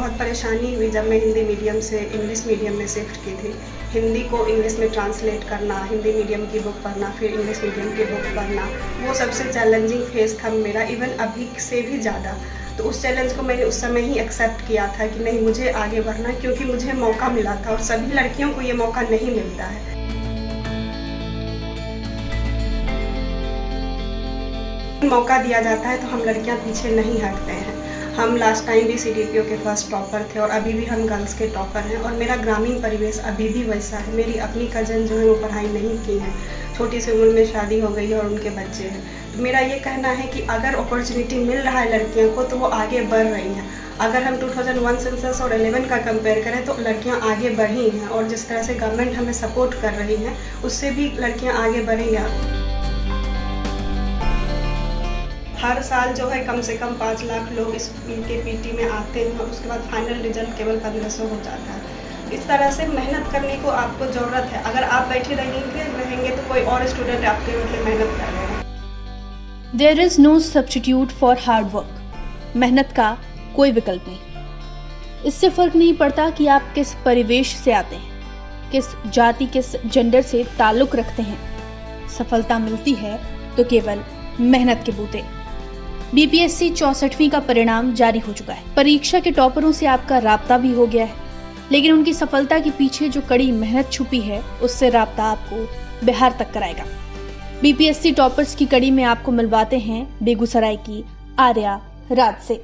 बहुत परेशानी हुई जब मैं हिंदी मीडियम से इंग्लिश मीडियम में शिफ्ट की थी। हिंदी को इंग्लिश में ट्रांसलेट करना, हिंदी मीडियम की बुक पढ़ना, फिर इंग्लिश मीडियम की बुक पढ़ना, वो सबसे चैलेंजिंग फेज़ था मेरा, इवन अभी से भी ज़्यादा। तो उस चैलेंज को मैंने उस समय ही एक्सेप्ट किया था कि नहीं, मुझे आगे बढ़ना, क्योंकि मुझे मौका मिला था और सभी लड़कियों को ये मौका नहीं मिलता है। मौका दिया जाता है तो हम लड़कियां पीछे नहीं हटते हैं। हम लास्ट टाइम भी CDPO के फर्स्ट टॉपर थे और अभी भी हम गर्ल्स के टॉपर हैं और मेरा ग्रामीण परिवेश अभी भी वैसा है। मेरी अपनी कज़न जो है वो पढ़ाई नहीं की है, छोटी सी उम्र में शादी हो गई है और उनके बच्चे हैं। तो मेरा ये कहना है कि अगर अपॉर्चुनिटी मिल रहा है लड़कियों को तो वो आगे बढ़ रही हैं। अगर हम 2001 सेंसस और 11 का कंपेयर करें तो लड़कियां आगे बढ़ी हैं और जिस तरह से गवर्नमेंट हमें सपोर्ट कर रही हैं उससे भी लड़कियां आगे बढ़ेंगी। हर साल जो है कम से कम 5 लाख लोग इनके PT में आते हैं और उसके बाद फाइनल रिजल्ट केवल 1500 हो जाता है। इस तरह से मेहनत करने को आपको ज़रूरत है। अगर आप बैठे रहेंगे तो कोई और स्टूडेंट आपके मतलब मेहनत कर रहे हैं। There is no substitute for hard work. मेहनत का कोई विकल्प नहीं। इससे फ़र्क नहीं पड़ता कि आप किस परिवेश से आते हैं, किस जाति, किस जेंडर से ताल्लुक़ रखते हैं। सफलता मिलती है तो केवल मेहनत के बूते। BPSC 64वीं का परिणाम जारी हो चुका है। परीक्षा के टॉपरों से आपका राब्ता भी हो गया है, लेकिन उनकी सफलता के पीछे जो कड़ी मेहनत छुपी है उससे राब्ता आपको बिहार तक कराएगा। BPSC टॉपर्स की कड़ी में आपको मिलवाते हैं बेगूसराय की आर्या राज से।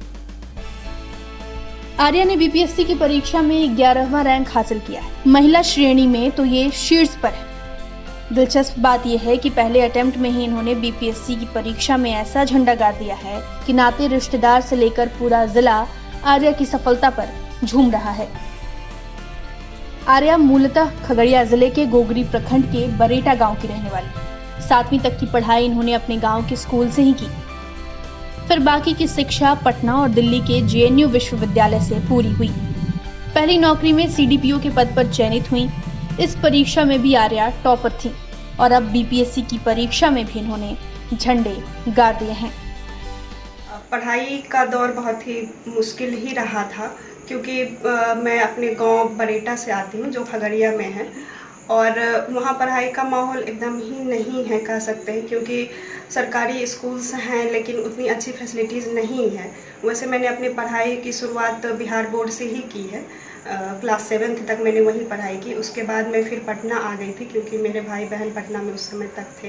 आर्या ने BPSC की परीक्षा में 11वां रैंक हासिल किया है। महिला श्रेणी में तो ये शीर्ष पर है। दिलचस्प बात यह है कि पहले अटेम्प्ट में ही इन्होंने BPSC की परीक्षा में ऐसा झंडा गाड़ दिया है कि नाते रिश्तेदार से लेकर पूरा जिला आर्या की सफलता पर झूम रहा है। आर्या मूलतः खगड़िया जिले के गोगरी प्रखंड के बरेटा गांव की रहने वाली। 7वीं तक की पढ़ाई इन्होंने अपने गांव के स्कूल से ही की। फिर बाकी की शिक्षा पटना और दिल्ली के JNU विश्वविद्यालय से पूरी हुई। पहली नौकरी में CDPO के पद पर चयनित हुई। इस परीक्षा में भी आर्या टॉपर थी और अब BPSC की परीक्षा में भी इन्होंने झंडे गाड़ दिए हैं। पढ़ाई का दौर बहुत ही मुश्किल ही रहा था, क्योंकि मैं अपने गांव बरेटा से आती हूं जो खगड़िया में है और वहां पढ़ाई का माहौल एकदम ही नहीं है कह सकते हैं, क्योंकि सरकारी स्कूल्स हैं लेकिन उतनी अच्छी फैसिलिटीज़ नहीं है। वैसे मैंने अपनी पढ़ाई की शुरुआत बिहार बोर्ड से ही की है। क्लास 7th तक मैंने वहीं पढ़ाई की। उसके बाद मैं फिर पटना आ गई थी क्योंकि मेरे भाई बहन पटना में उस समय तक थे।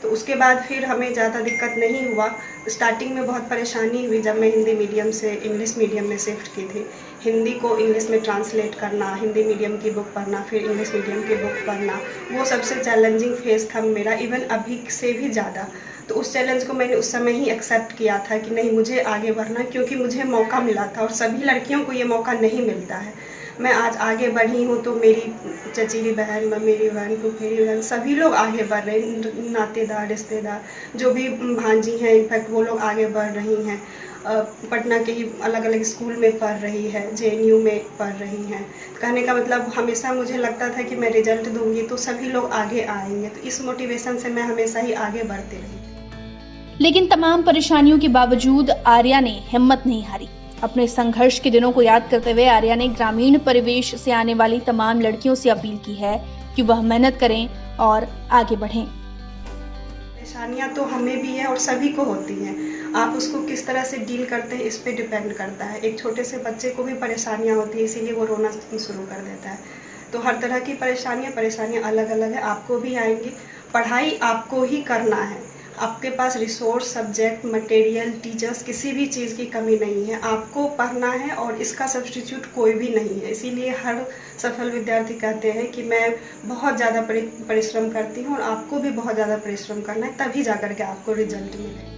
तो उसके बाद फिर हमें ज़्यादा दिक्कत नहीं हुआ। स्टार्टिंग में बहुत परेशानी हुई जब मैं हिंदी मीडियम से इंग्लिश मीडियम में शिफ्ट की थी। हिंदी को इंग्लिश में ट्रांसलेट करना, हिंदी मीडियम की बुक पढ़ना, फिर इंग्लिश मीडियम की बुक पढ़ना, वो सबसे चैलेंजिंग फेज़ था मेरा, इवन अभी से भी ज़्यादा। तो उस चैलेंज को मैंने उस समय ही एक्सेप्ट किया था कि नहीं, मुझे आगे बढ़ना, क्योंकि मुझे मौका मिला था और सभी लड़कियों को ये मौका नहीं मिलता है। मैं आज आगे बढ़ी हूँ तो मेरी चचेरी बहन, मेरी बहन, फूफेरी बहन, सभी लोग आगे बढ़ रहे हैं। नातेदार, रिश्तेदार, जो भी भांजी हैं, इनफैक्ट वो लोग आगे बढ़ रही हैं। पटना के ही अलग अलग स्कूल में पढ़ रही है, JNU में पढ़ रही हैं। कहने का मतलब हमेशा मुझे लगता था कि मैं रिजल्ट दूंगी तो सभी लोग आगे आएंगे, तो इस मोटिवेशन से मैं हमेशा ही आगे बढ़ती रही। लेकिन तमाम परेशानियों के बावजूद आर्या ने हिम्मत नहीं हारी। अपने संघर्ष के दिनों को याद करते हुए आर्या ने ग्रामीण परिवेश से आने वाली तमाम लड़कियों से अपील की है कि वह मेहनत करें और आगे बढ़ें। परेशानियां तो हमें भी है और सभी को होती हैं। आप उसको किस तरह से डील करते हैं इस पे डिपेंड करता है। एक छोटे से बच्चे को भी परेशानियां होती है, इसीलिए वो रोना शुरू कर देता है। तो हर तरह की परेशानियां अलग अलग है, आपको भी आएंगी। पढ़ाई आपको ही करना है। आपके पास रिसोर्स, सब्जेक्ट, मटेरियल, टीचर्स, किसी भी चीज़ की कमी नहीं है। आपको पढ़ना है और इसका सब्स्टिट्यूट कोई भी नहीं है। इसीलिए हर सफल विद्यार्थी कहते हैं कि मैं बहुत ज़्यादा परिश्रम करती हूँ और आपको भी बहुत ज़्यादा परिश्रम करना है, तभी जाकर के आपको रिजल्ट मिले।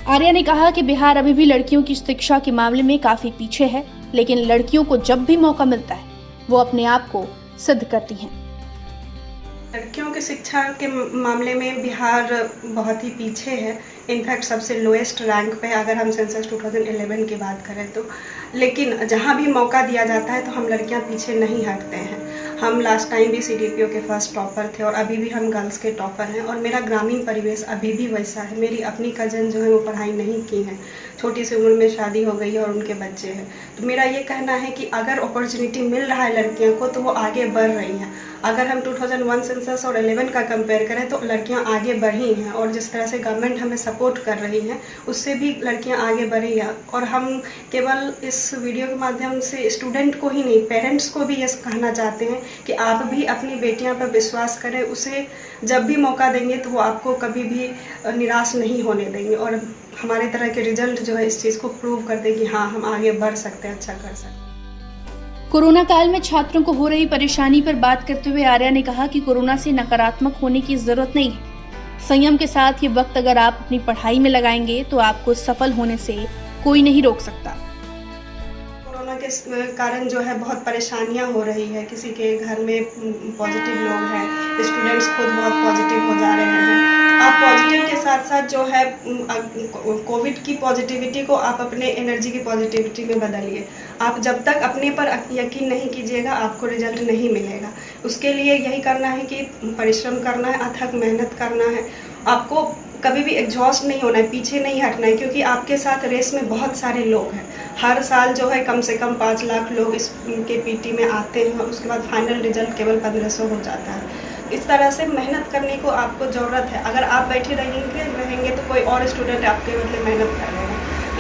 आर्या ने कहा कि बिहार अभी भी लड़कियों की शिक्षा के मामले में काफी पीछे है, लेकिन लड़कियों को जब भी मौका मिलता है वो अपने आप को सिद्ध करती हैं। लड़कियों की शिक्षा के मामले में बिहार बहुत ही पीछे है। इनफैक्ट सबसे लोएस्ट रैंक पे अगर हम सेंसस 2011 की बात करें तो। लेकिन जहाँ भी मौका दिया जाता है तो हम लड़कियाँ पीछे नहीं हटते हैं। हम लास्ट टाइम भी CDPO के फर्स्ट टॉपर थे और अभी भी हम गर्ल्स के टॉपर हैं और मेरा ग्रामीण परिवेश अभी भी वैसा है। मेरी अपनी कज़न जो है वो पढ़ाई नहीं की है, छोटी सी उम्र में शादी हो गई है और उनके बच्चे हैं। तो मेरा ये कहना है कि अगर अपॉर्चुनिटी मिल रहा है लड़कियों को तो वो आगे बढ़ रही हैं। अगर हम 2001 सेंसस और 11 का कंपेयर करें तो लड़कियां आगे बढ़ी हैं और जिस तरह से गवर्नमेंट हमें सपोर्ट कर रही है उससे भी लड़कियां आगे बढ़ी हैं। और हम केवल इस वीडियो के माध्यम से स्टूडेंट को ही नहीं, पेरेंट्स को भी ये कहना चाहते हैं कि आप भी अपनी बेटियां पर विश्वास करें। उसे जब भी मौका देंगे तो वो आपको कभी भी निराश नहीं होने देंगे और हमारे तरह के रिजल्ट जो है इस चीज़ को प्रूव कर दे कि हाँ, हम आगे बढ़ सकते हैं, अच्छा कर सकते हैं। कोरोना काल में छात्रों को हो रही परेशानी पर बात करते हुए आर्या ने कहा कि कोरोना से नकारात्मक होने की जरूरत नहीं है। संयम के साथ ये वक्त अगर आप अपनी पढ़ाई में लगाएंगे तो आपको सफल होने से कोई नहीं रोक सकता। कोरोना के कारण जो है बहुत परेशानियां हो रही है, किसी के घर में पॉजिटिव लोग हैं, स्टूडेंट्स खुद बहुत पॉजिटिव हो जा रहे हैं। आप पॉजिटिव के साथ साथ जो है कोविड की पॉजिटिविटी को आप अपने एनर्जी की पॉजिटिविटी में बदलिए। आप जब तक अपने पर यकीन नहीं कीजिएगा आपको रिजल्ट नहीं मिलेगा। उसके लिए यही करना है कि परिश्रम करना है, अथक मेहनत करना है। आपको कभी भी एग्जॉस्ट नहीं होना है, पीछे नहीं हटना है, क्योंकि आपके साथ रेस में बहुत सारे लोग हैं। हर साल जो है कम से कम 5 लाख लोग इसके PT में आते हैं और उसके बाद फाइनल रिजल्ट केवल 1500 हो जाता है। इस तरह से मेहनत करने को आपको ज़रूरत है। अगर आप बैठे रहेंगे तो कोई और स्टूडेंट आपके बदले मेहनत कर लेगा।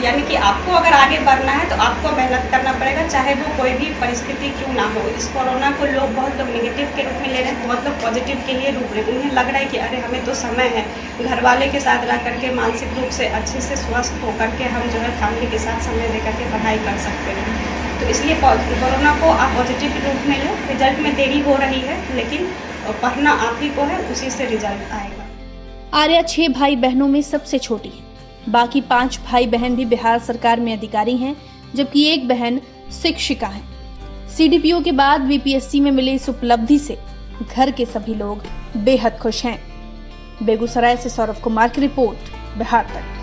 यानी कि आपको अगर आगे बढ़ना है तो आपको मेहनत करना पड़ेगा, चाहे वो कोई भी परिस्थिति क्यों ना हो। इस कोरोना को बहुत लोग नेगेटिव के रूप में ले रहे हैं, बहुत लोग पॉजिटिव के लिए रूप में। उन्हें लग रहा है कि अरे हमें तो समय है, घर वाले के साथ रह करके मानसिक रूप से अच्छे से स्वस्थ होकर के हम जो है फैमिली के साथ समय दे करके पढ़ाई कर सकते हैं। तो इसलिए कोरोना को आप पॉजिटिव रूप में लें। रिजल्ट में देरी हो रही है लेकिन पढ़ना आप ही को है, उसी से रिजल्ट आएगा। आर्या 6 भाई बहनों में सबसे छोटी है। बाकी 5 भाई बहन भी बिहार सरकार में अधिकारी हैं, जबकि एक बहन शिक्षिका है। CDPO के बाद BPSC में मिली इस उपलब्धि से घर के सभी लोग बेहद खुश हैं। बेगूसराय से सौरभ कुमार की रिपोर्ट, बिहार तक।